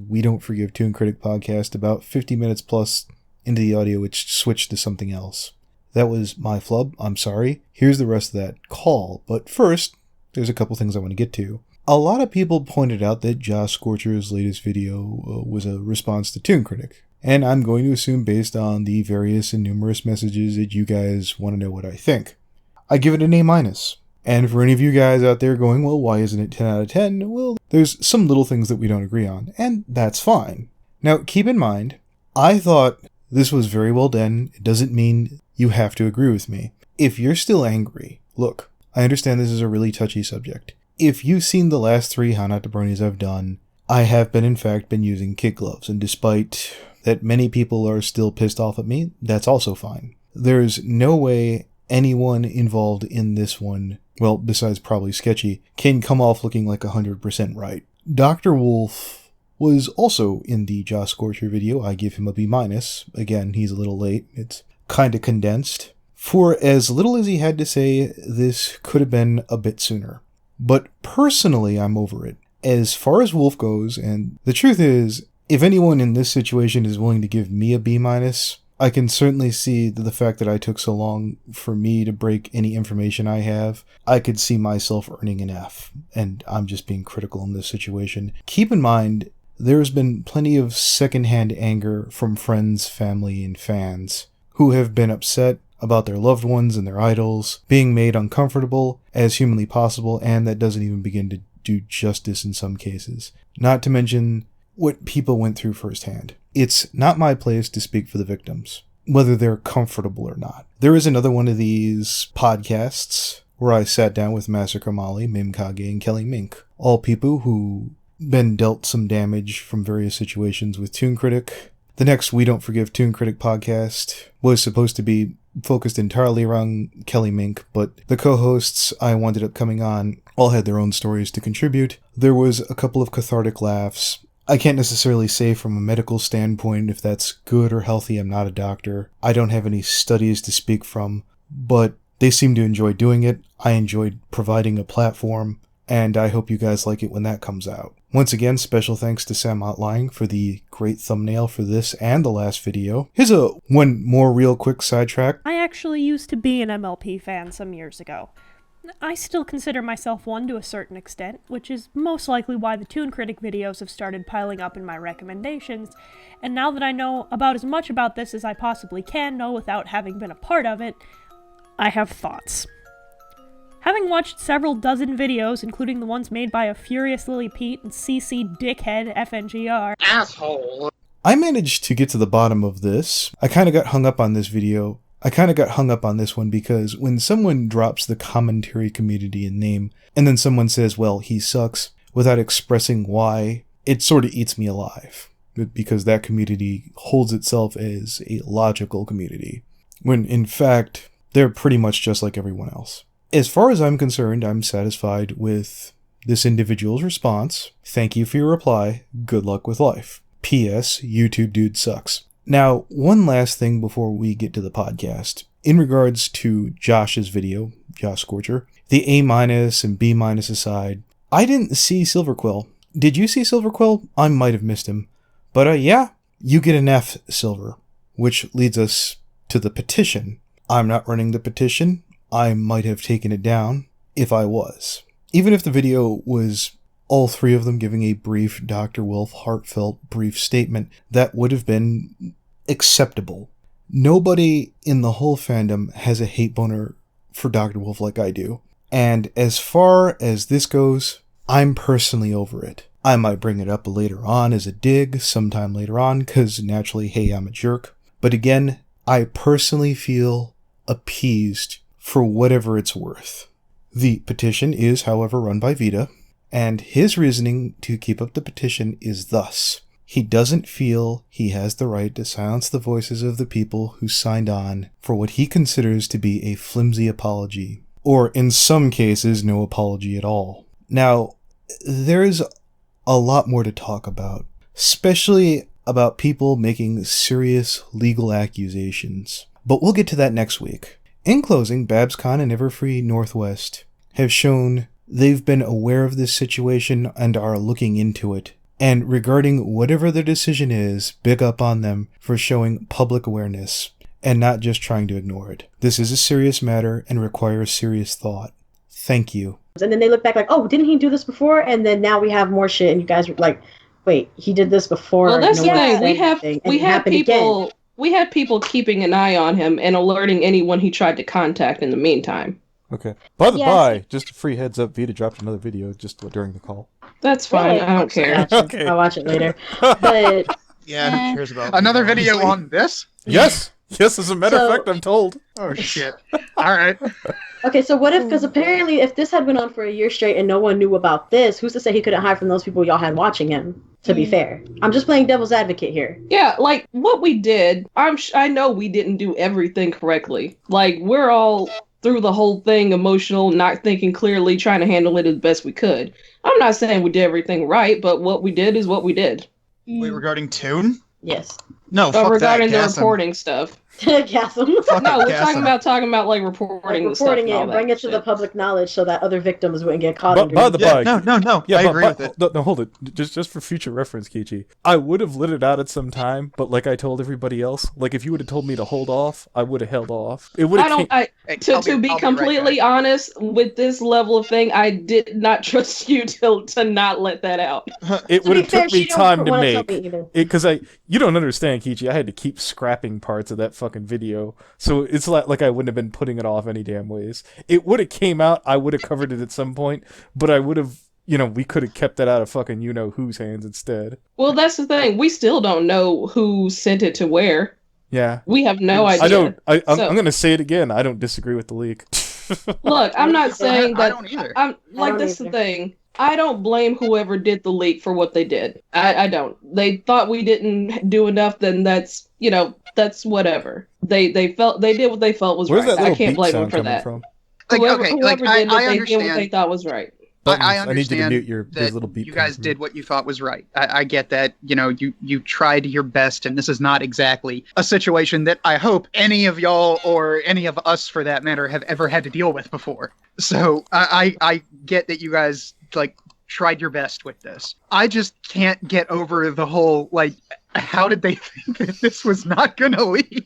We Don't Forgive Toon Kritic podcast about 50 minutes plus into the audio, which switched to something else. That was my flub. I'm sorry. Here's the rest of that call. But first, there's a couple things I want to get to. A lot of people pointed out that Josh Scorcher's latest video was a response to Toon Kritic. And I'm going to assume based on the various and numerous messages that you guys want to know what I think. I give it an A-. And for any of you guys out there going, well, why isn't it 10 out of 10? Well, there's some little things that we don't agree on, and that's fine. Now, keep in mind, I thought this was very well done. It doesn't mean you have to agree with me. If you're still angry, look, I understand this is a really touchy subject. If you've seen the last 3 How Not to Bronies I've done, I have in fact been using kid gloves, and despite that many people are still pissed off at me, that's also fine. There's no way anyone involved in this one, well, besides probably Sketchy, can come off looking like 100% right. Dr. Wolf was also in the Josh Scorcher video. I give him a B-. Again, he's a little late. It's kind of condensed. For as little as he had to say, this could have been a bit sooner. But personally, I'm over it. As far as Wolf goes, and the truth is, if anyone in this situation is willing to give me a B-, I can certainly see the fact that I took so long for me to break any information I have. I could see myself earning an F, and I'm just being critical in this situation. Keep in mind, there's been plenty of secondhand anger from friends, family, and fans who have been upset about their loved ones and their idols being made uncomfortable as humanly possible, and that doesn't even begin to do justice in some cases. Not to mention what people went through firsthand. It's not my place to speak for the victims, whether they're comfortable or not. There is another one of these podcasts where I sat down with Massacre Molly, Mim Kage, and Kelly Mink, all people who been dealt some damage from various situations with Toon Kritic. The next We Don't Forgive Toon Kritic podcast was supposed to be focused entirely around Kelly Mink, but the co-hosts I wound up coming on all had their own stories to contribute. There was a couple of cathartic laughs. I can't necessarily say from a medical standpoint if that's good or healthy. I'm not a doctor. I don't have any studies to speak from, but they seem to enjoy doing it. I enjoyed providing a platform, and I hope you guys like it when that comes out. Once again, special thanks to Sam Outlying for the great thumbnail for this and the last video. Here's one more real quick sidetrack. I actually used to be an MLP fan some years ago. I still consider myself one to a certain extent, which is most likely why the Toon Kritic videos have started piling up in my recommendations, and now that I know about as much about this as I possibly can know without having been a part of it, I have thoughts. Having watched several dozen videos, including the ones made by a Furious Lily Pete and CC Dickhead FNGR, asshole, I managed to get to the bottom of this. I kind of got hung up on this video. I kind of got hung up on this one because when someone drops the commentary community in name, and then someone says, well, he sucks, without expressing why, it sort of eats me alive. Because that community holds itself as a logical community, when in fact, they're pretty much just like everyone else. As far as I'm concerned, I'm satisfied with this individual's response. Thank you for your reply. Good luck with life. P.S. YouTube dude sucks. Now, one last thing before we get to the podcast. In regards to Josh's video, Josh Scorcher, the A- and B- aside, I didn't see Silverquill. Did you see Silverquill? I might have missed him. But yeah, you get an F, Silver. Which leads us to the petition. I'm not running the petition. I might have taken it down if I was. Even if the video was all 3 of them giving a brief Dr. Wolf heartfelt brief statement, that would have been acceptable. Nobody in the whole fandom has a hate boner for Dr. Wolf like I do. And as far as this goes, I'm personally over it. I might bring it up later on as a dig sometime later on, because naturally, hey, I'm a jerk. But again, I personally feel appeased for whatever it's worth. The petition is, however, run by Vita, and his reasoning to keep up the petition is thus. He doesn't feel he has the right to silence the voices of the people who signed on for what he considers to be a flimsy apology, or in some cases, no apology at all. Now, there's a lot more to talk about, especially about people making serious legal accusations, but we'll get to that next week. In closing, BabsCon and Everfree Northwest have shown they've been aware of this situation and are looking into it. And regarding whatever their decision is, big up on them for showing public awareness and not just trying to ignore it. This is a serious matter and requires serious thought. Thank you. And then they look back like, oh, didn't he do this before? And then now we have more shit, and you guys are like, wait, he did this before. Well, that's no the one thing. said We had people. again. We had people keeping an eye on him and alerting anyone he tried to contact in the meantime. Okay. By the by, just a free heads up, Vita dropped another video just during the call. That's fine. Really? I don't care. Okay. I'll watch it later. But Yeah, who cares about Another video on this? Yes! Yes, as a matter of fact, I'm told. Oh shit! All right. okay, so what if? Because apparently, if this had went on for a year straight and no one knew about this, who's to say he couldn't hide from those people y'all had watching him? To be fair, I'm just playing devil's advocate here. Yeah, like what we did. I know we didn't do everything correctly. Like we're all through the whole thing, emotional, not thinking clearly, trying to handle it as best we could. I'm not saying we did everything right, but what we did is what we did. Wait, regarding Toon? Yes. No, But fuck regarding that. the reporting stuff. Gasm. No, we're Gas talking about like reporting the stuff reporting and it all and that bring it to shit. the public knowledge so that other victims wouldn't get caught. But by the Yeah, by, no. yeah, I agree with it. No, hold it. Just for future reference, Keychi. I would have lit it out at some time, but like I told everybody else, like if you would have told me to hold off, I would have held off. It would have. Hey, To be completely honest, with this level of thing, I did not trust you to not let that out. It would have took me time to make make. Because you don't understand, Keychi. I had to keep scrapping parts of that fucking video, so it's like I wouldn't have been putting it off any damn ways. It would have came out. I would have covered it at some point, but I would have. We could have kept that out of fucking whose hands instead. Well, that's the thing. We still don't know who sent it to where. Yeah. We have no idea. I don't. I'm So- going to say it again. I don't disagree with the leak. Look, I'm not saying I that. don't either. I'm like, don't this is the either. thing. I don't blame whoever did the leak for what they did. I don't. They thought we didn't do enough. Then that's that's whatever. They did what they felt was Where's right. that little I can't beep blame them sound for coming that. from? Whoever did it, I they did what they understand. thought was right. I I need you to understand mute your that little beep. you guys coming did what you thought was right. I get that. You tried your best, and this is not exactly a situation that I hope any of y'all or any of us, for that matter, have ever had to deal with before. So I get that you guys tried your best with this. I just can't get over the whole how did they think that this was not gonna leak?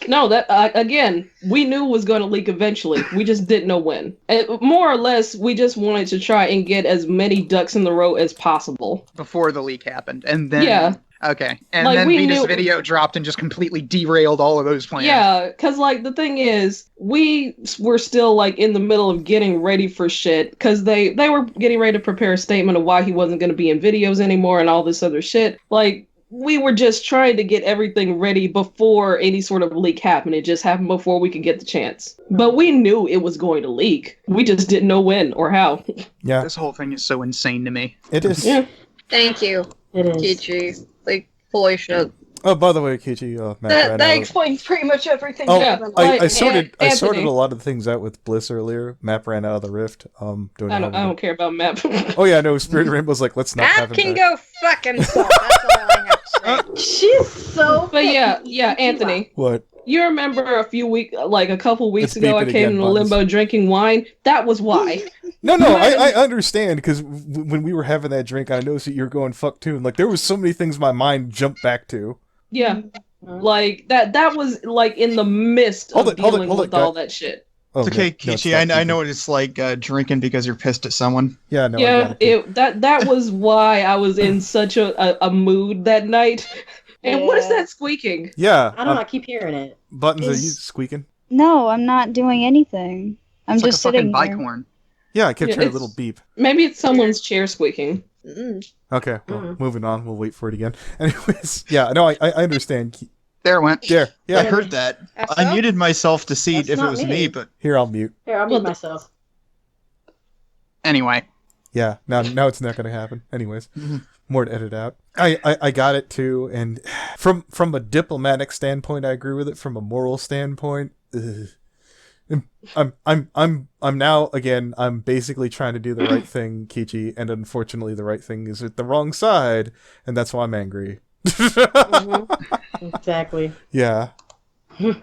No, that again, we knew it was going to leak eventually. We just didn't know when. And more or less, we just wanted to try and get as many ducks in the row as possible Before the leak happened, and then Yeah. Okay, and Like, then we Vita's knew- video dropped and just completely derailed all of those plans. Yeah, because the thing is, we were still in the middle of getting ready for shit because they were getting ready to prepare a statement of why he wasn't going to be in videos anymore and all this other shit. We were just trying to get everything ready before any sort of leak happened. It just happened before we could get the chance. But we knew it was going to leak. We just didn't know when or how. Yeah, This whole thing is so insane to me. it is. Yeah. Thank you, It is. keychi. Holy shit. Oh, by the way, Keychi, Matt ran That out of- explains pretty much everything. Oh, Yeah, I like, sorted Anthony. a lot of things out with Bliss earlier. Map ran out of the rift. Don't know. I don't care about map. Oh yeah, no. Spirit Rainbow's like, let's not have That him can back. go fuck himself. That's all I have to say. She's so. But yeah, Anthony. What? You remember a couple weeks It's ago, I beeping came again, into Buttons. limbo drinking wine. That was why. No, I understand because when we were having that drink, I noticed that you were going fuck too, and there was so many things my mind jumped back to. Yeah, that was in the midst of dealing with all that shit. Oh, It's okay, no, Keychi. stop I beeping. know what it's like drinking because you're pissed at someone. Yeah, no. I Yeah, got it. that was why I was in such a mood that night. And what is Yeah. that squeaking? Yeah. I don't know. I keep hearing it. Buttons, are you Is- squeaking? No, I'm not doing anything. I'm It's like just a fucking sitting bike here. horn. Yeah, I kept Yeah, hearing a it's- little beep. Maybe it's someone's chair squeaking. Okay, well, moving on. We'll wait for it again. Anyways, yeah, no, I understand. There it went. There, I yeah. heard that. That's I so? muted myself to see That's if it not was me. me, but Here, I'll mute. Here, I'll Well, mute myself. Anyway, Yeah, now it's not gonna happen. Anyways, more to edit out. I got it too, and from a diplomatic standpoint, I agree with it. From a moral standpoint, I'm now again. I'm basically trying to do the right thing, Keychi, and unfortunately, the right thing is at the wrong side, and that's why I'm angry. Exactly. Yeah.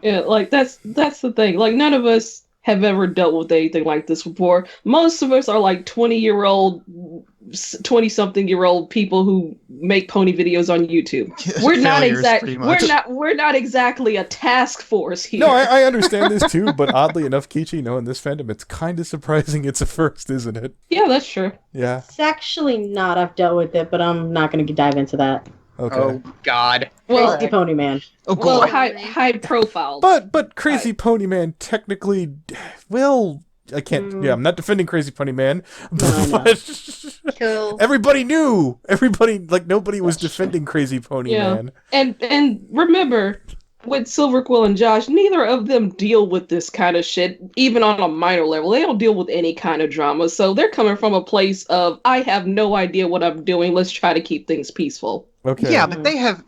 Yeah, that's the thing. None of us have ever dealt with anything like this before. Most of us are like 20-something-year-old people who make pony videos on YouTube. We're not we're not exactly a task force here. No, I understand this too, but oddly enough, Keychi, knowing this fandom, it's kind of surprising it's a first, isn't it? Yeah, that's true. Yeah. It's actually not. I've dealt with it, but I'm not going to dive into that. Okay. Oh God. Well, Crazy Pony Man. Oh, well, God. high profile. But Crazy Pony Man technically, well, I can't. Yeah, I'm not defending Crazy Pony Man, but Cool. everybody knew. Everybody, like, nobody was defending Crazy Pony Man. And remember, with Silver Quill and Josh, neither of them deal with this kind of shit, even on a minor level. They don't deal with any kind of drama, so they're coming from a place of, I have no idea what I'm doing, let's try to keep things peaceful. Okay. Yeah, but they have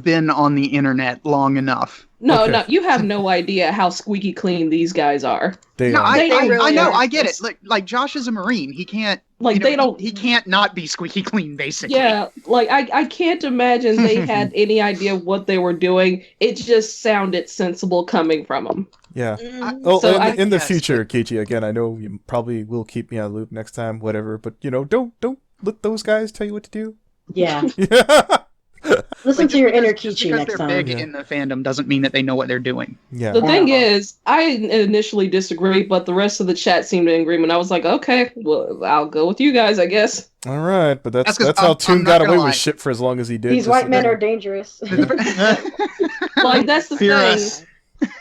been on the internet long enough. No, Okay. no, you have no idea how squeaky clean these guys are. They No, are. I really know, are. I get it. Like Josh is a Marine. He can't. Like, they don't. He can't not be squeaky clean, basically. Yeah, like, I can't imagine they had any idea what they were doing. It just sounded sensible coming from them. Yeah. Mm. Oh, So in the yes, future, Keiichi, again, I know you probably will keep me on the loop next time, whatever, but, don't let those guys tell you what to do. Yeah. Yeah. Listen Like, to your just inner because Keychi next they're time. big Yeah. in the fandom doesn't mean that they know what they're doing. Yeah. The thing is, I initially disagreed, but the rest of the chat seemed in agreement. I was like, okay, well, I'll go with you guys, I guess. All right, but That's that's 'cause how I'm Toon not got gonna away lie. with shit for as long as he did. These just white so men you are know. dangerous. Like, that's the Fear thing. us.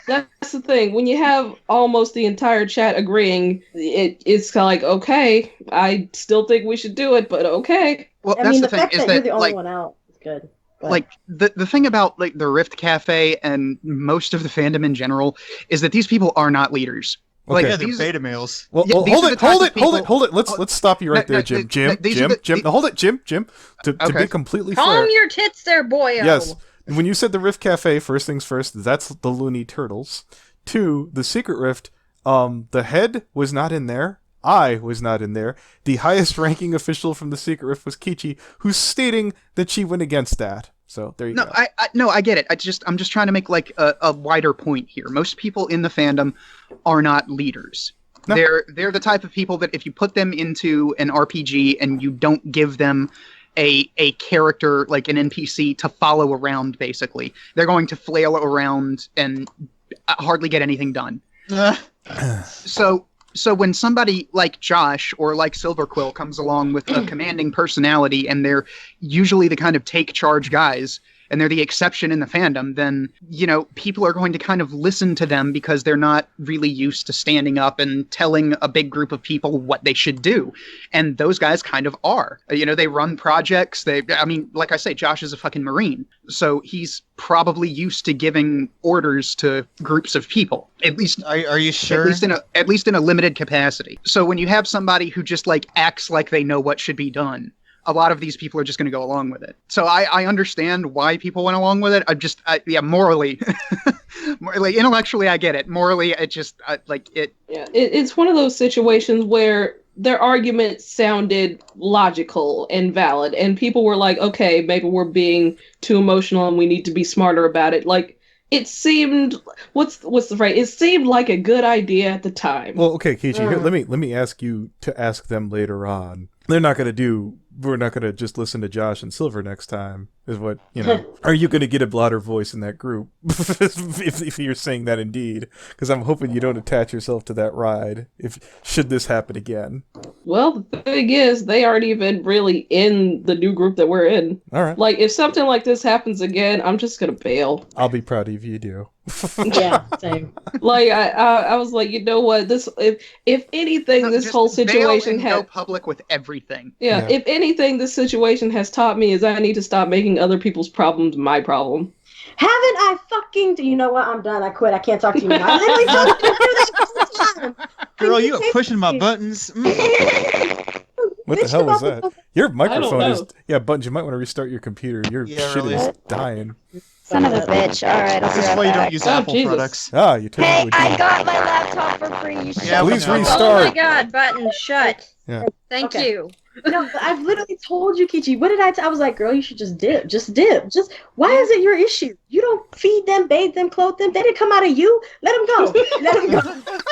That's the thing. When you have almost the entire chat agreeing, it's kind of like, okay, I still think we should do it, but okay. Well, I that's mean, the the thing fact is that you're that the only like one out is good. But like the thing about like the Rift Cafe and most of the fandom in general is that these people are not leaders. Like Okay. Yeah, they're these, beta males. Well, Yeah, these hold are the it, type hold of it, hold it, people- hold it. Let's stop you right No, there, no, Jim. Jim, these Jim, are the- Jim. No, hold it, Jim. To Okay. be completely Calm fair. your tits there, boyo. Yes. When you said the Rift Cafe, first things first, that's the Looney Turtles. 2, the Secret Rift, the head was not in there. I was not in there. The highest ranking official from the Secret Rift was Keiichi, who's stating that she went against that. So there you No, go. I get it. I'm just trying to make like a wider point here. Most people in the fandom are not leaders. No. They're the type of people that if you put them into an RPG and you don't give them a character like an NPC to follow around, basically, they're going to flail around and hardly get anything done. So when somebody like Josh or like Silverquill comes along with a commanding personality and they're usually the kind of take charge guys and they're the exception in the fandom, then, people are going to kind of listen to them because they're not really used to standing up and telling a big group of people what they should do. And those guys kind of are. They run projects. Like I say, Josh is a fucking Marine. So he's probably used to giving orders to groups of people. At least Are you sure? at least in a limited capacity. So when you have somebody who just like acts like they know what should be done, a lot of these people are just going to go along with it. So I understand why people went along with it. Morally, intellectually, I get it. Morally, it just it. Yeah, it's one of those situations where their argument sounded logical and valid, and people were like, okay, maybe we're being too emotional and we need to be smarter about it. Like, it seemed, what's the phrase? It seemed like a good idea at the time. Well, okay, Keiichi, here, let me ask you to ask them later on. We're not going to just listen to Josh and Silver next time, is what, Are you going to get a louder voice in that group? if you're saying that indeed. Because I'm hoping you don't attach yourself to that ride, should this happen again. Well, the thing is, they aren't even really in the new group that we're in. All right. Like, if something like this happens again, I'm just gonna bail. I'll be proud if you do. yeah, same. Like, I was like, you know what? This, if anything, this Just whole bail situation and go public with everything. Yeah, if anything, this situation has taught me is I need to stop making other people's problems my problem. Haven't I fucking... You know what? I'm done. I quit. I can't talk to you now. I literally told you to do that all the time. Girl, you are pushing my buttons. What the hell was that? Your I microphone don't is... know. Yeah, Buttons, you might want to restart your computer. Your Yeah, shit really. is dying. Son of a bitch. Alright, I'll be This is right why you back. don't use Oh, Apple Jesus. products. Ah, you turned Hey, into a I demon. got my laptop for free. You Yeah, shut Please we know. restart. Oh my god, button, shut. Yeah. Thank Okay. you. No, I've literally told you, Keiichi. What did I was like, girl, you should just dip. Just dip. Why is it your issue? You don't feed them, bathe them, clothe them. They didn't come out of you. Let them go. Let them go.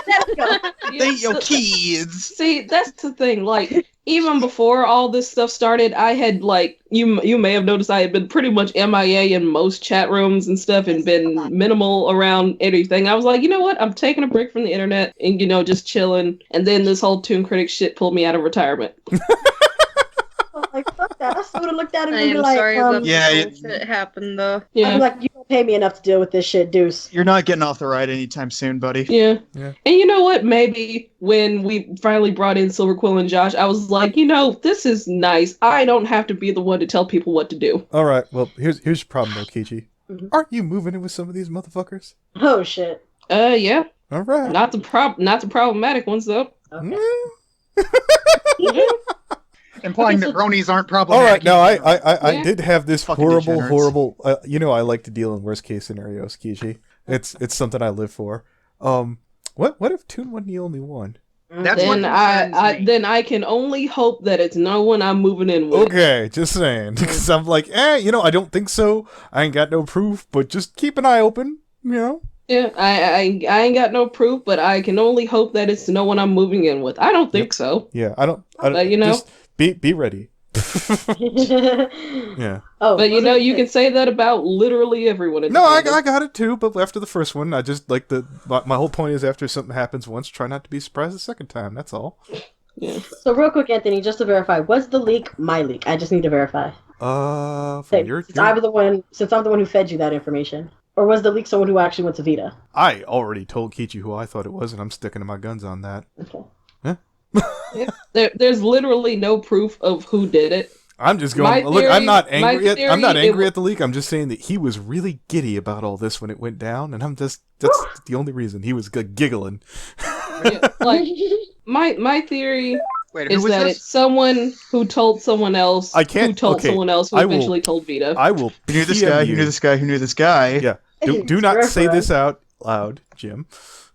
Let them go. They your kids. See, that's the thing. Like, even before all this stuff started, I had like you may have noticed I had been pretty much MIA in most chat rooms and stuff, and been minimal around everything. I was like, you know what? I'm taking a break from the internet and just chilling. And then this whole Toon Kritic shit pulled me out of retirement. Like, fuck that. I would have looked at him I and be am like, sorry about Yeah, it happened though. I'd Yeah. be like, you don't pay me enough to deal with this shit, Deuce. You're not getting off the ride anytime soon, buddy. Yeah. Yeah. And you know what? Maybe when we finally brought in Silver Quill and Josh, I was like, this is nice. I don't have to be the one to tell people what to do. All right. Well, here's your problem, though, Keychi. Mhm. Aren't you moving in with some of these motherfuckers? Oh, shit. Yeah. All right. Not the problematic ones though. Okay. Implying Okay, that so- bronies aren't All problematic. right. Now, I Yeah. did have this Fucking horrible, degenerates. horrible. I like to deal in worst case scenarios, Keychi. It's something I live for. What if Toon wasn't the only one? That's what Then concerns me. then I can only hope that it's no one I'm moving in with. Okay, just saying. Because I'm like, I don't think so. I ain't got no proof, but just keep an eye open, Yeah, I ain't got no proof, but I can only hope that it's no one I'm moving in with. I don't think so. Yeah, I don't But, just be ready. Yeah. Oh, But what was you it? can say that about literally everyone. In No, the I fandom. got it too, but after the first one, I just like my whole point is after something happens once, try not to be surprised the second time. That's all. Yeah. So real quick, Anthony, just to verify, was the leak my leak? I just need to verify. From Since I'm the one who fed you that information, or was the leak someone who actually went to Vita? I already told Keychi who I thought it was, and I'm sticking to my guns on that. Okay. There's literally no proof of who did it. I'm just My going. Look, I'm theory- not my angry. I'm not theory, angry at the leak. I'm just saying that he was really giddy about all this when it went down, and that's the only reason he was giggling. Yeah, like my theory Wait, who is was that this? it's someone who told someone else I can't- who told okay, someone else who I will- eventually told Vita. I will. Who knew this PM guy? you. Who knew this guy? Who knew this guy? Yeah. Do not say this out loud, Jim.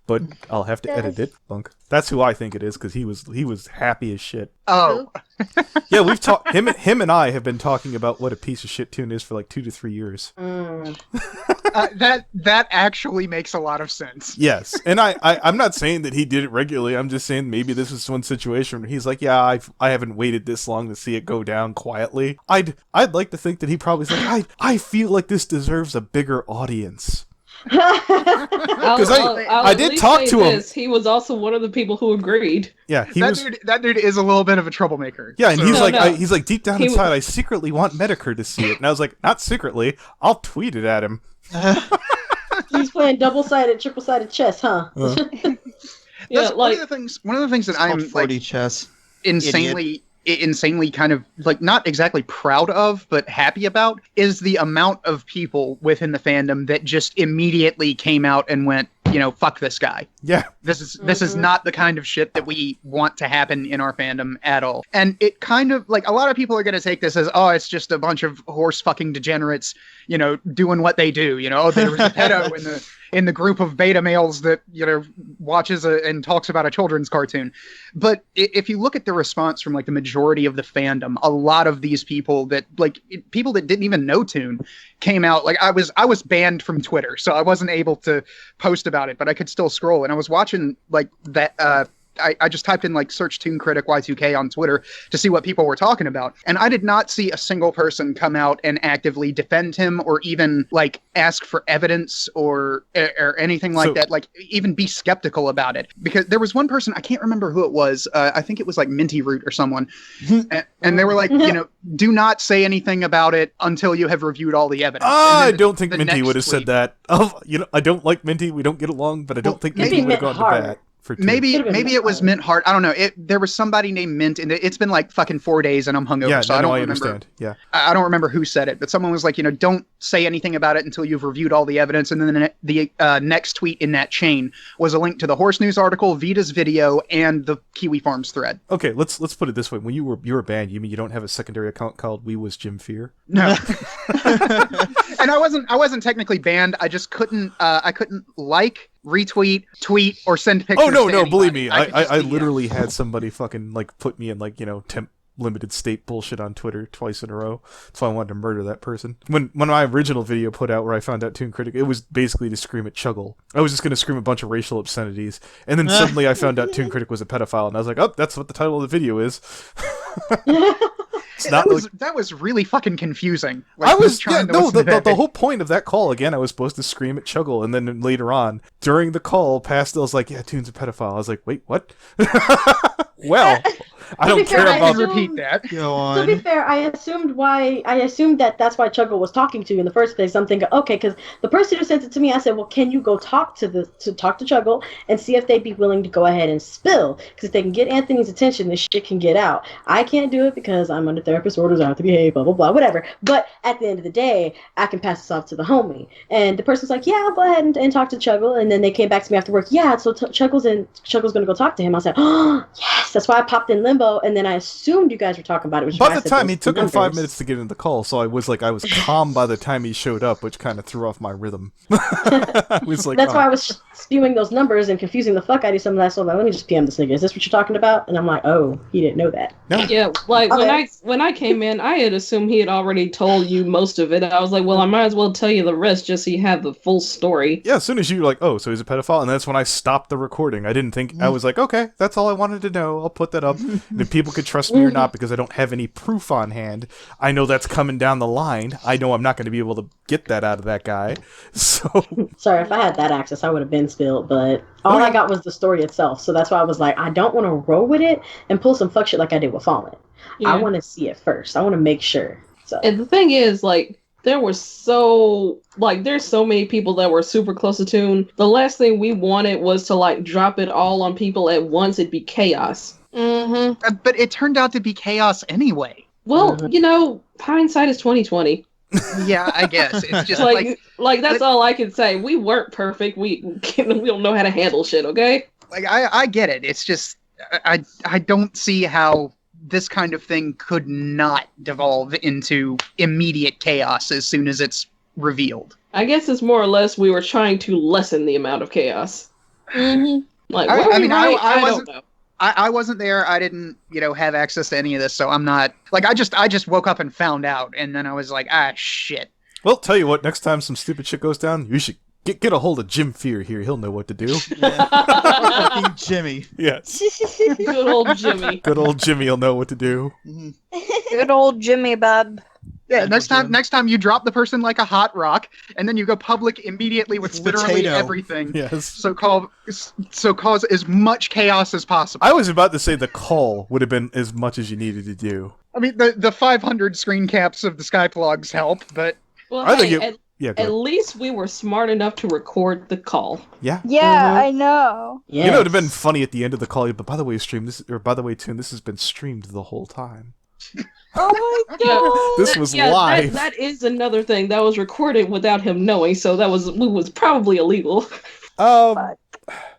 But I'll have to edit it, Bunk. That's who I think it is because he was happy as shit. Oh, Yeah, we've talked. Him and I have been talking about what a piece of shit Toon is for like 2 to 3 years. that actually makes a lot of sense. Yes, and I'm not saying that he did it regularly. I'm just saying maybe this is one situation where he's like, yeah, I haven't waited this long to see it go down quietly. I'd like to think that he probably said, I feel like this deserves a bigger audience. Because I did talk to him. He was also one of the people who agreed. Yeah, That dude is a little bit of a troublemaker. Yeah, and So- he's like deep down He inside, was- I secretly want Medicare to see it, and I was like, not secretly, I'll tweet it at him. He's playing double-sided, triple-sided chess, huh? Yeah, That's like one of the things that It's I'm called like 40 chess. insanely kind of like not exactly proud of but happy about is the amount of people within the fandom that just immediately came out and went, fuck this guy. Yeah. This is not the kind of shit that we want to happen in our fandom at all. And it kind of like a lot of people are going to take this as, oh, it's just a bunch of horse fucking degenerates, doing what they do. Oh, there was a pedo in the group of beta males that, watches and talks about a children's cartoon. But if you look at the response from like the majority of the fandom, a lot of these people that people that didn't even know Toon came out. Like I was banned from Twitter, so I wasn't able to post about it, but I could still scroll. And I was watching like that. I just typed in like search Toon Kritic Y2K on Twitter to see what people were talking about. And I did not see a single person come out and actively defend him or even like ask for evidence or anything like that. Like even be skeptical about it. Because there was one person, I can't remember who it was. I think it was like Minty Root or someone. And they were like, do not say anything about it until you have reviewed all the evidence. I don't think Minty next would have said tweet- that. I don't like Minty. We don't get along, but I don't think maybe Minty would have gone Mint to Heart. bat. For Toon. Maybe Could've been it was Mint Heart. I don't know. There was somebody named Mint, and it's been like fucking 4 days, and I'm hungover, Yeah, so I don't remember. understand. Yeah. I don't remember who said it, but someone was like, don't say anything about it until you've reviewed all the evidence. And then the next tweet in that chain was a link to the Horse News article, Vita's video, and the Kiwi Farms thread. Okay, let's put it this way: when you were banned, you mean you don't have a secondary account called We Was Jim Fear? No, and I wasn't technically banned. I just couldn't. I couldn't like, retweet, tweet, or send pictures. Oh no, to no, anybody. believe me, could just I be, literally had somebody fucking like put me in like temp limited state bullshit on Twitter twice in a row. So I wanted to murder that person. When my original video put out where I found out Toon Kritic, it was basically to scream at Chuggle. I was just going to scream a bunch of racial obscenities. And then suddenly I found out Toon Kritic was a pedophile. And I was like, oh, that's what the title of the video is. It's not that was really fucking confusing. I was trying the whole point of that call, again, I was supposed to scream at Chuggle, and then later on, during the call, Pastel's like, yeah, Toon's a pedophile. I was like, wait, what? Well, I don't care about... repeat that. Go on. To be fair, I assumed that that's why Chuggle was talking to you in the first place. I'm thinking, okay, because the person who sent it to me, I said, well, can you go talk to Chuggle and see if they'd be willing to go ahead and spill? Because if they can get Anthony's attention, this shit can get out. I can't do it because I'm under therapist orders. I have to behave, blah, blah, blah, whatever. But at the end of the day, I can pass this off to the homie. And the person's like, yeah, I'll go ahead and talk to Chuggle. And then they came back to me after work. Yeah, so Chuggle's going to go talk to him. I said, oh, yes. That's why I popped in limbo, and then I assumed you guys were talking about it. Which by the time he took him 5 minutes to get into the call, so I was calm by the time he showed up, which kind of threw off my rhythm. I was like, that's why I was spewing those numbers and confusing the fuck out of some of that. So I'm like, let me just PM this nigga. Is this what you're talking about? And I'm like, oh, he didn't know that. No. Yeah, like when I came in, I had assumed he had already told you most of it. I was like, well, I might as well tell you the rest just so you have the full story. Yeah, as soon as you were like, oh, so he's a pedophile, and that's when I stopped the recording. I didn't think, I was like, okay, that's all I wanted to know. I'll put that up. And if people could trust me or not, because I don't have any proof on hand, I know that's coming down the line. I know I'm not going to be able to get that out of that guy. So sorry, if I had that access, I would have been spilled, but all I got was the story itself. So that's why I was like, I don't want to roll with it and pull some fuck shit like I did with Fallen. Yeah. I want to see it first. I want to make sure. So. And the thing is, like, there's so many people that were super close to Toon. The last thing we wanted was to, like, drop it all on people at once. It'd be chaos. Mm-hmm. But it turned out to be chaos anyway. Well, you know, hindsight is 20/20. Yeah, I guess. It's just like that's all I can say. We weren't perfect. We don't know how to handle shit, okay? Like, I get it. It's just, I don't see how this kind of thing could not devolve into immediate chaos as soon as it's revealed. I guess it's more or less we were trying to lessen the amount of chaos. Mm-hmm. Like, I don't know. I wasn't there. I didn't, have access to any of this, so I'm not like I just woke up and found out, and then I was like, shit. Well, tell you what, next time some stupid shit goes down, you should get a hold of Jim Fear here. He'll know what to do. Fucking Jimmy. Yes. Good old Jimmy. Good old Jimmy will know what to do. Good old Jimmy Bub. Yeah, next time you drop the person like a hot rock, and then you go public immediately with literally everything. Yes. So cause as much chaos as possible. I was about to say the call would have been as much as you needed to do. I mean, the 500 screen caps of the Skyplogs help, but well, I think at least we were smart enough to record the call. Yeah. Yeah, I know. Yes. You know, it would have been funny at the end of the call. But by the way, Toon, this has been streamed the whole time. Oh my god! This was live. That is another thing that was recorded without him knowing, so that was probably illegal.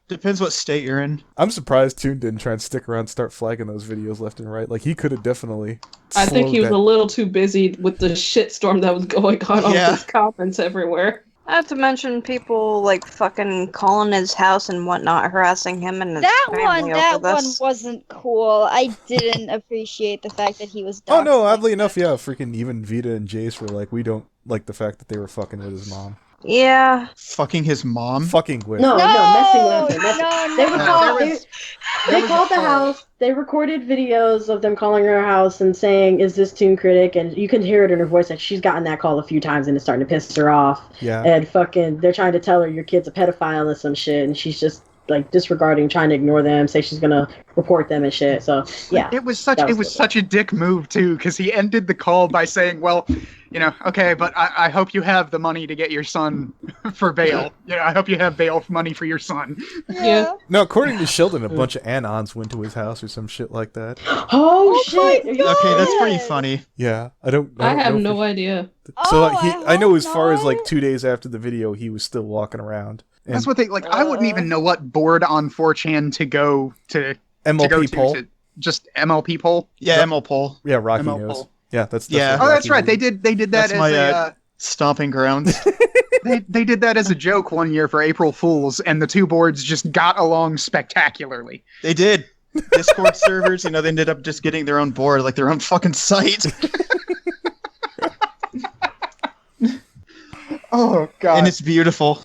Depends what state you're in. I'm surprised Toon didn't try and stick around and start flagging those videos left and right. Like, he could have definitely. I think he was a little too busy with the shitstorm that was going on his comments everywhere. Not to mention people like fucking calling his house and whatnot, harassing him and his family over one this. wasn't cool. I didn't appreciate the fact that he was. Oh no! Oddly enough, yeah, freaking even Vita and Jace were like, we don't like the fact that they were fucking with his mom. Yeah. Fucking his mom? Fucking with. No, messing with him. No. They called the house. They recorded videos of them calling her house and saying, "Is this Toon Kritic?" And you can hear it in her voice that she's gotten that call a few times and it's starting to piss her off. Yeah. And fucking, they're trying to tell her your kid's a pedophile and some shit, and she's just like disregarding, trying to ignore them, say she's gonna report them and shit. So yeah, it was such a dick move too, because he ended the call by saying, "Well, okay, but I hope you have the money to get your son for bail. I hope you have bail money for your son." Yeah. No, according to Sheldon, a bunch of Anons went to his house or some shit like that. Oh shit! Okay, that's pretty funny. Yeah, I have no idea. So I know as far as like 2 days after the video, he was still walking around. And that's what they like. I wouldn't even know what board on 4chan to go to. MLP poll. Just MLP poll. Yeah, ML poll. Yeah, Rocky ML knows. poll. Yeah, that's yeah. Oh, that's right. They did that that's as my stomping grounds. They did that as a joke one year for April Fools, and the two boards just got along spectacularly. They did. Discord servers, they ended up just getting their own board, like their own fucking site. Oh god. And it's beautiful.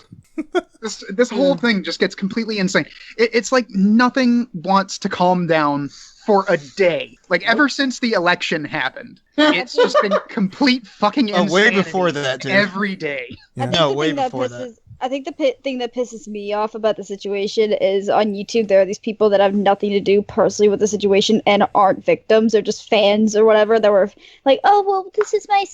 This whole thing just gets completely insane. It's like nothing wants to calm down for a day. Like ever since the election happened, it's just been complete fucking insanity. Way before that, dude. Every day. Yeah. No, way before that. I think the thing that pisses me off about the situation is on YouTube there are these people that have nothing to do personally with the situation and aren't victims. They're just fans or whatever that were like, oh, well, this is my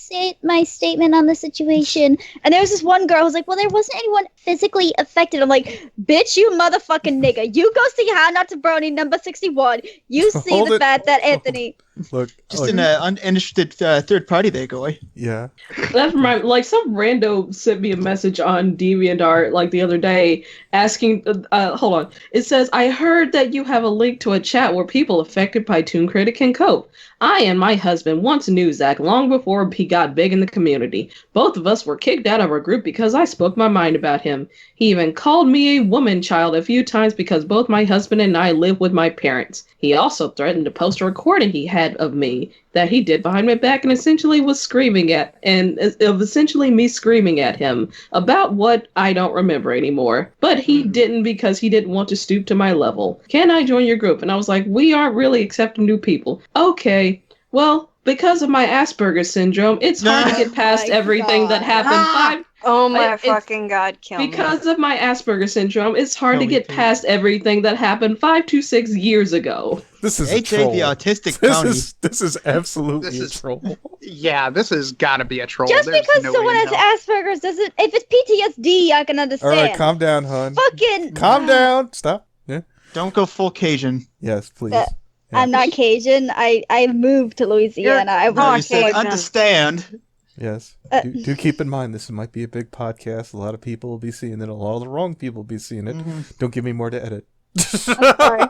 statement on the situation. And there was this one girl who's like, well, there wasn't anyone physically affected. I'm like, bitch, you motherfucking nigga. You go see How Not to Brony number 61. You see Hold the it. fact that Anthony... Look, Just an uninterested third party there, Goy. yeah. That's like some rando sent me a message on DeviantArt like the other day asking, hold on. It says, I heard that you have a link to a chat where people affected by Toon Kritic can cope. I and my husband once knew Zach long before he got big in the community. Both of us were kicked out of our group because I spoke my mind about him. He even called me a woman child a few times because both my husband and I live with my parents. He also threatened to post a recording he had of me that he did behind my back and essentially was screaming at, and of essentially me screaming at him about what I don't remember anymore. But he didn't because he didn't want to stoop to my level. Can I join your group? And I was like, we aren't really accepting new people. Okay, well, because of my Asperger's syndrome, it's hard to get past everything that happened Oh my fucking god, kill me. because of my Asperger's syndrome, it's hard Kill to me, get please. past everything that happened 5 to 6 years ago. This is a AJ troll. the autistic This county. is absolutely This a is- troll. Yeah, this has got to be a troll. Just There's because no someone way in hell. has Asperger's doesn't... If it's PTSD, I can All understand. right, calm down, hon. Fucking... Calm down. Stop. Yeah. Don't go full Cajun. Yes, please. That- Yeah. I'm not Cajun. I moved to Louisiana. I No, you was said Cajun. understand. Yes. Uh, Do keep in mind this might be a big podcast. A lot of people will be seeing it. A lot of the wrong people will be seeing it. Don't give me more to edit. sorry.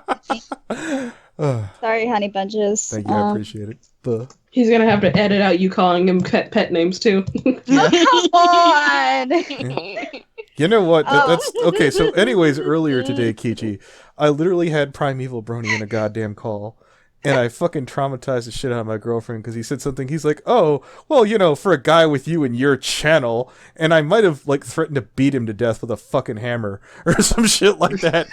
Ugh, Sorry, honey bunches. thank you. I appreciate it. Buh. He's gonna have to edit out you calling him pet names too. Oh, come on! You know what? Oh. That's okay. So, anyways, earlier today, Keychi, I literally had Primeval Brony in a goddamn call, and I fucking traumatized the shit out of my girlfriend because he said something. He's like, "Oh, well, for a guy with you and your channel," and I might have like threatened to beat him to death with a fucking hammer or some shit like that.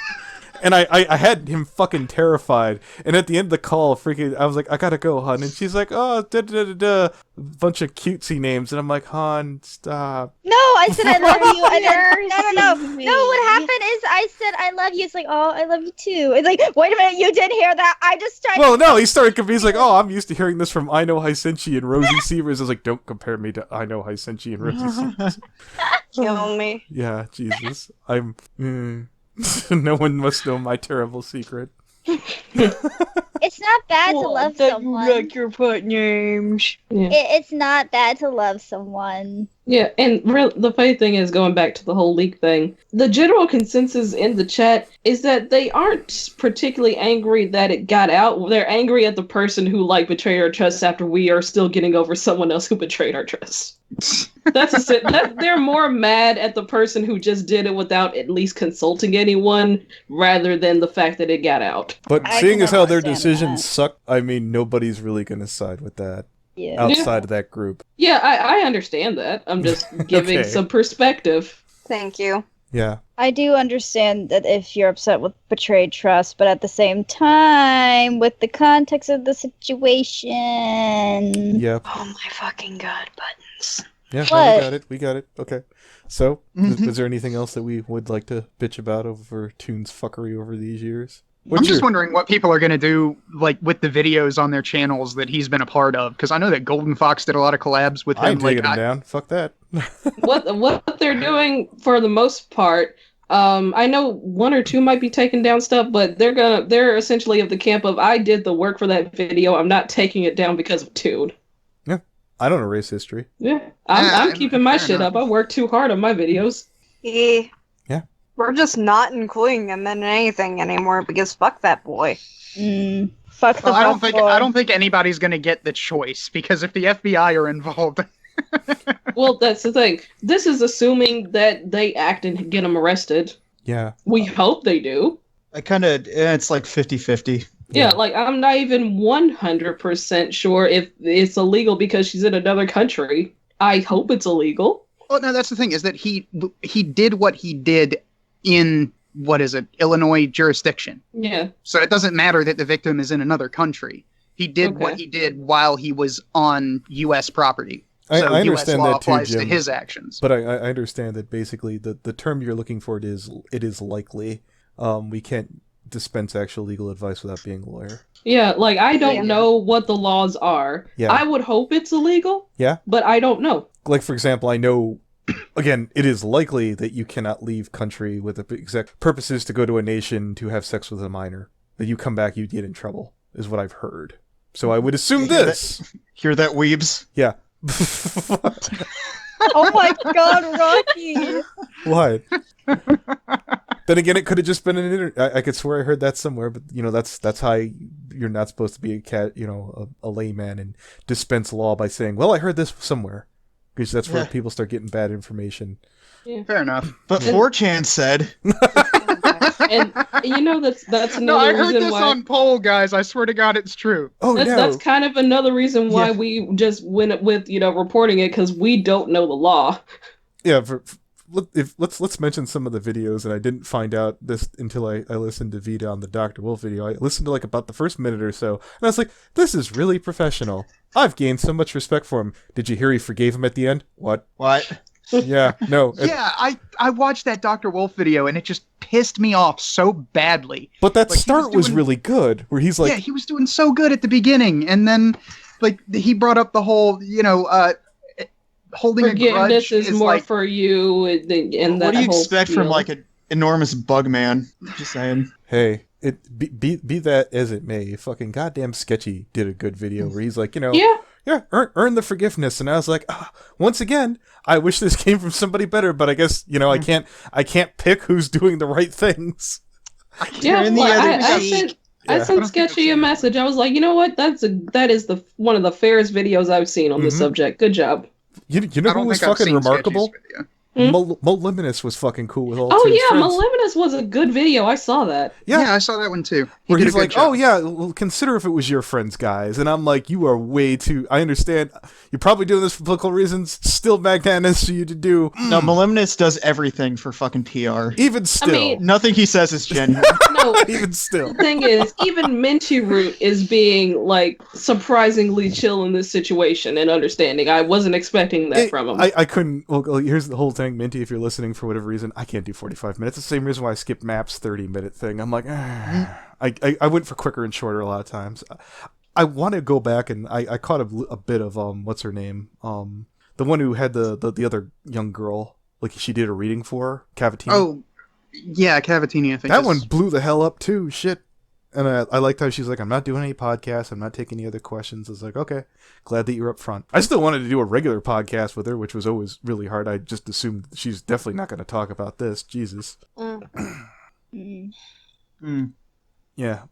And I had him fucking terrified. And at the end of the call, freaking, I was like, I gotta go, hon. And she's like, oh, bunch of cutesy names. And I'm like, hon, stop. No, I said I love you. And then, no. Mercy. No, what happened is I said I love you. It's like, oh, I love you too. It's like, wait a minute, you didn't hear that? I just tried. Well, no, he started confused. Like, oh, I'm used to hearing this from I Know Hisenshi and Rosie Severs. I was like, don't compare me to I Know Hisenshi and Rosie Severs. Kill me. Yeah, Jesus. No one must know my terrible secret. It's not bad to love someone. your pet names. Yeah. It's not bad to love someone. Yeah, and the funny thing is, going back to the whole leak thing, the general consensus in the chat is that they aren't particularly angry that it got out. They're angry at the person who betrayed our trust after we are still getting over someone else who betrayed our trust. They're more mad at the person who just did it without at least consulting anyone, rather than the fact that it got out. But I seeing can as how their understand decisions that. suck, I mean, nobody's really going to side with that Yeah. outside of that group. Yeah, I understand that. I'm just giving Okay. some perspective. Thank you. Yeah. I do understand that if you're upset with betrayed trust, but at the same time, with the context of the situation. Yep. Oh my fucking god, buttons. Yeah, no, What? we got it. Okay. So, is there anything else that we would like to bitch about over Toon's fuckery over these years? I'm just wondering what people are going to do, with the videos on their channels that he's been a part of, because I know that Golden Fox did a lot of collabs with him. I ain't taking him down. Fuck that. What they're doing for the most part, I know 1 or 2 might be taking down stuff, but they're essentially of the camp of, I did the work for that video, I'm not taking it down because of Toon. Yeah. I don't erase history. Yeah, I'm keeping my shit up. I work too hard on my videos. Yeah. Yeah. We're just not including him in anything anymore because fuck that boy. Fuck the Well, fuck I don't think anybody's going to get the choice, because if the FBI are involved, Well, that's the thing. This is assuming that they act and get him arrested. Yeah. We hope they do. It's like 50-50. Yeah, like I'm not even 100% sure if it's illegal because she's in another country. I hope it's illegal. Well, no, that's the thing, is that he did what he did in, what is it, Illinois jurisdiction. Yeah. So it doesn't matter that the victim is in another country. He did what he did while he was on U.S. property. So I understand US law that too, applies Jim. to his actions. But I understand that basically the term you're looking for it is likely. We can't dispense actual legal advice without being a lawyer. Yeah, like I don't know what the laws are. Yeah. I would hope it's illegal. Yeah. But I don't know. Like, for example, I know, again, it is likely that you cannot leave country with the exact purposes to go to a nation to have sex with a minor. That you come back, you'd get in trouble, is what I've heard. So I would assume this. Hear that, weebs? Yeah. Oh my god, Rocky! What? Then again, it could have just been an I could swear I heard that somewhere, but that's how you're not supposed to be a layman and dispense law by saying, "Well, I heard this somewhere," because that's where people start getting bad information. Yeah. Fair enough. But 4chan said. And that's another No, I heard reason this why on poll, guys. I swear to God, it's true. Oh, that's kind of another reason why we just went with reporting it, because we don't know the law. Yeah, let's mention some of the videos, and I didn't find out this until I listened to Vita on the Dr. Wolf video. I listened to like about the first minute or so, and I was like, this is really professional. I've gained so much respect for him. Did you hear he forgave him at the end? What? Yeah, no. Yeah, I watched that Dr. Wolf video, and it just pissed me off so badly. But that start was really good, where he's like... Yeah, he was doing so good at the beginning, and then, like, he brought up the whole, holding a grudge Forgiveness is more like, for you, and that what do you whole expect spiel. from, like, an enormous bug man? Just saying. Hey, be that as it may, fucking goddamn Sketchy did a good video where he's like, earn the forgiveness, and I was like, once again, I wish this came from somebody better, but I guess I can't pick who's doing the right things. I sent Sketchy a message. I was like, you know what? That is one of the fairest videos I've seen on this subject. Good job. You know who was fucking remarkable? Moliminous was fucking cool with all Oh two yeah, friends. Moliminous was a good video. I saw that. Yeah, I saw that one too. Where he's like, oh yeah, well, consider if it was your friends, guys. And I'm like, you are way too... I understand. You're probably doing this for political reasons. Still magnanimous for you to do. No, Moliminous does everything for fucking PR. Even still. Nothing he says is genuine. No, even still. The thing is, even Minty Root is being, like, surprisingly chill in this situation and understanding. I wasn't expecting that from him. I couldn't... Well, here's the whole thing, Minty, if you're listening for whatever reason, I can't do 45 minutes. It's the same reason why I skipped Map's 30-minute thing. I'm like, I went for quicker and shorter a lot of times. I want to go back, and I caught a bit of, what's her name? The one who had the other young girl, like she did a reading for, Cavatina. Oh, yeah, Cavatina, I think. That one blew the hell up, too. Shit. And I liked how she's like, I'm not doing any podcasts. I'm not taking any other questions. I was like, okay, glad that you're up front. I still wanted to do a regular podcast with her, which was always really hard. I just assumed she's definitely not going to talk about this. Jesus. Yeah.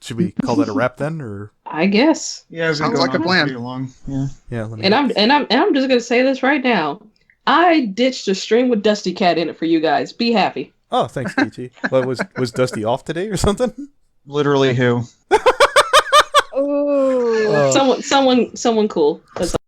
Should we call that a wrap then, or? I guess. Yeah, sounds like a plan. Long. Yeah. Yeah. I'm just gonna say this right now. I ditched a stream with Dusty Cat in it for you guys. Be happy. Oh, thanks, Keychi. Well, was Dusty off today or something? Literally who? Oh. Someone cool. That's